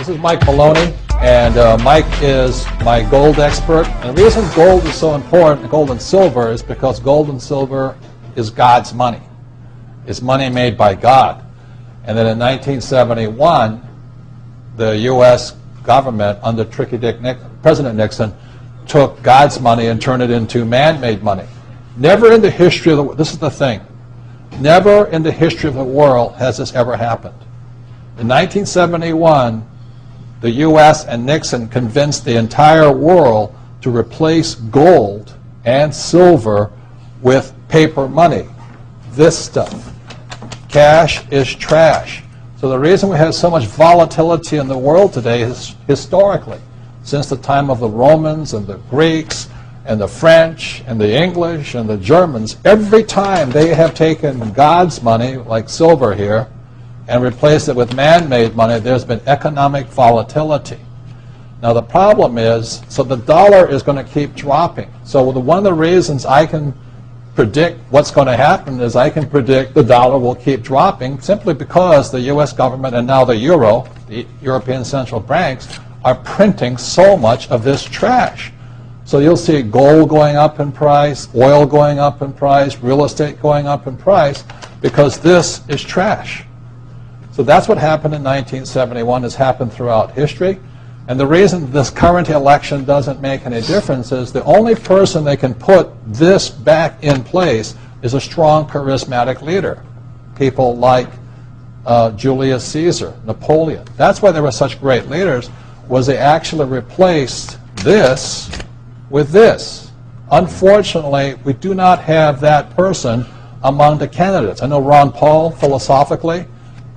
This is Mike Maloney, and Mike is my gold expert. And the reason gold is so important, gold and silver, is because gold and silver is God's money. It's money made by God. And then in 1971, the U.S. government, under President Nixon, took God's money and turned it into man-made money. Never in the history of the world, this is the thing, never in the history of the world has this ever happened. In 1971, the U.S. and Nixon convinced the entire world to replace gold and silver with paper money. This stuff. Cash is trash. So the reason we have so much volatility in the world today is historically, since the time of the Romans and the Greeks and the French and the English and the Germans, every time they have taken God's money, like silver here, and replaced it with man-made money, there's been economic volatility. Now the problem is, so the dollar is going to keep dropping. So one of the reasons I can predict what's going to happen is I can predict the dollar will keep dropping simply because the U.S. government and now the euro, the European central banks, are printing so much of this trash. So you'll see gold going up in price, oil going up in price, real estate going up in price, because this is trash. So that's what happened in 1971, has happened throughout history. And the reason this current election doesn't make any difference is the only person they can put this back in place is a strong, charismatic leader. People like Julius Caesar, Napoleon. That's why they were such great leaders, was they actually replaced this with this. Unfortunately, we do not have that person among the candidates. I know Ron Paul, philosophically,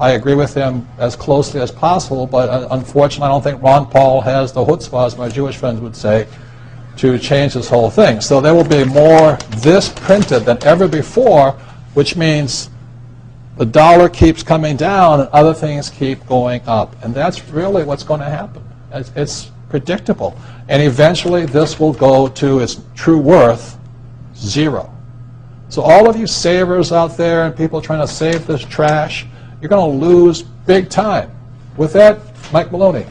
I agree with him as closely as possible, but unfortunately I don't think Ron Paul has the chutzpah, as my Jewish friends would say, to change this whole thing. So there will be more this printed than ever before, which means the dollar keeps coming down and other things keep going up. And that's really what's going to happen. It's predictable. And eventually this will go to its true worth, zero. So all of you savers out there and people trying to save this trash, you're going to lose big time. With that, Mike Maloney.